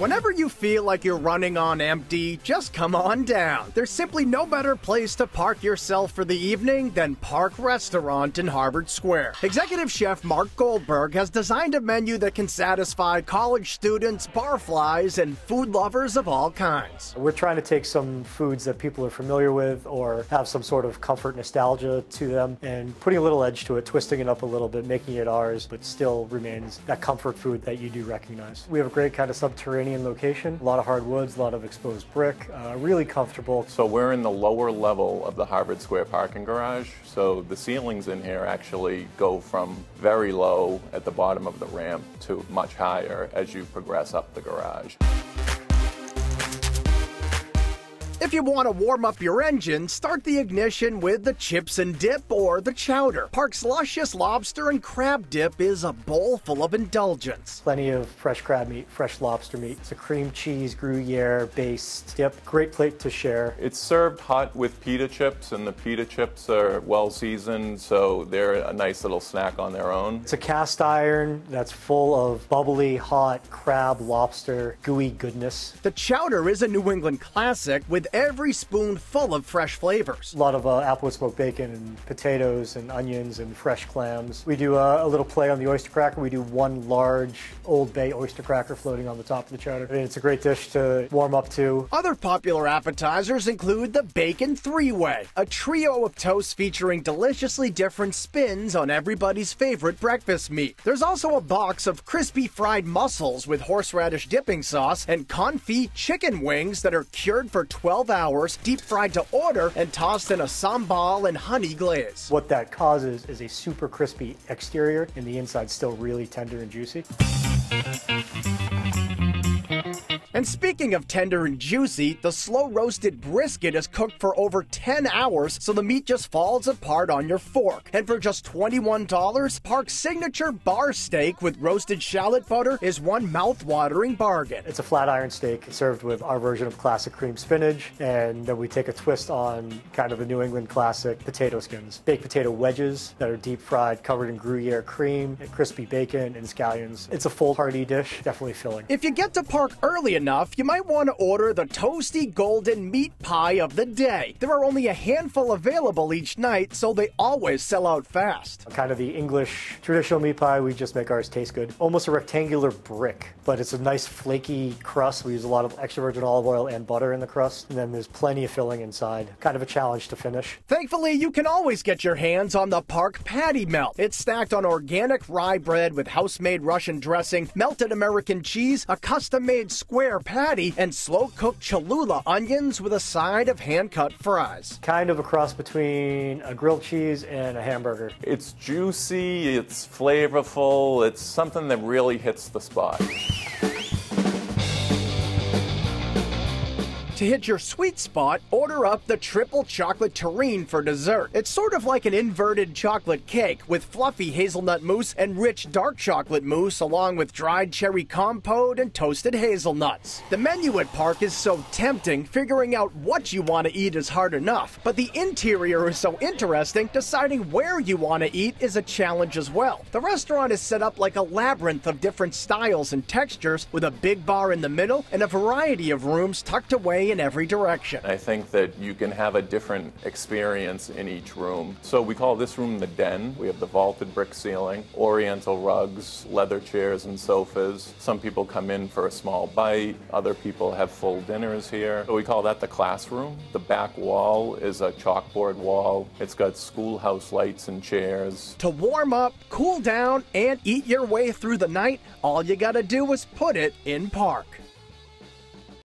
Whenever you feel like you're running on empty, just come on down. There's simply no better place to park yourself for the evening than Park Restaurant in Harvard Square. Executive Chef Mark Goldberg has designed a menu that can satisfy college students, barflies, and food lovers of all kinds. We're trying to take some foods that people are familiar with or have some sort of comfort nostalgia to them and putting a little edge to it, twisting it up a little bit, making it ours, but still remains that comfort food that you do recognize. We have a great kind of subterranean location, a lot of hardwoods, a lot of exposed brick, really comfortable. So we're in the lower level of the Harvard Square parking garage, so the ceilings in here actually go from very low at the bottom of the ramp to much higher as you progress up the garage. If you want to warm up your engine, start the ignition with the chips and dip or the chowder. Park's luscious lobster and crab dip is a bowl full of indulgence. Plenty of fresh crab meat, fresh lobster meat. It's a cream cheese, Gruyere-based dip. Great plate to share. It's served hot with pita chips, and the pita chips are well seasoned, so they're a nice little snack on their own. It's a cast iron that's full of bubbly, hot crab, lobster, gooey goodness. The chowder is a New England classic with every spoon full of fresh flavors. A lot of applewood smoked bacon and potatoes and onions and fresh clams. We do a little play on the oyster cracker. We do one large Old Bay oyster cracker floating on the top of the chowder. And it's a great dish to warm up to. Other popular appetizers include the bacon three-way, a trio of toasts featuring deliciously different spins on everybody's favorite breakfast meat. There's also a box of crispy fried mussels with horseradish dipping sauce and confit chicken wings that are cured for 12 hours, deep fried to order, and tossed in a sambal and honey glaze. What that causes is a super crispy exterior and the inside still really tender and juicy. And speaking of tender and juicy, the slow-roasted brisket is cooked for over 10 hours, so the meat just falls apart on your fork. And for just $21, Park's signature bar steak with roasted shallot butter is one mouth-watering bargain. It's a flat iron steak served with our version of classic cream spinach, and then we take a twist on kind of the New England classic potato skins. Baked potato wedges that are deep fried, covered in Gruyere cream, and crispy bacon and scallions. It's a full hearty dish, definitely filling. If you get to Park early enough, you might want to order the toasty golden meat pie of the day. There are only a handful available each night, so they always sell out fast. Kind of the English traditional meat pie, we just make ours taste good. Almost a rectangular brick, but it's a nice flaky crust. We use a lot of extra virgin olive oil and butter in the crust, and then there's plenty of filling inside. Kind of a challenge to finish. Thankfully, you can always get your hands on the Park Patty Melt. It's stacked on organic rye bread with house-made Russian dressing, melted American cheese, a custom-made square patty, and slow-cooked Cholula onions with a side of hand-cut fries. Kind of a cross between a grilled cheese and a hamburger. It's juicy, it's flavorful, it's something that really hits the spot. To hit your sweet spot, order up the triple chocolate terrine for dessert. It's sort of like an inverted chocolate cake with fluffy hazelnut mousse and rich dark chocolate mousse along with dried cherry compote and toasted hazelnuts. The menu at Park is so tempting, figuring out what you want to eat is hard enough. But the interior is so interesting, deciding where you want to eat is a challenge as well. The restaurant is set up like a labyrinth of different styles and textures with a big bar in the middle and a variety of rooms tucked away in every direction. I think that you can have a different experience in each room. So we call this room the den. We have the vaulted brick ceiling, oriental rugs, leather chairs and sofas. Some people come in for a small bite. Other people have full dinners here. So we call that the classroom. The back wall is a chalkboard wall. It's got schoolhouse lights and chairs. To warm up, cool down, and eat your way through the night, all you gotta do is put it in Park.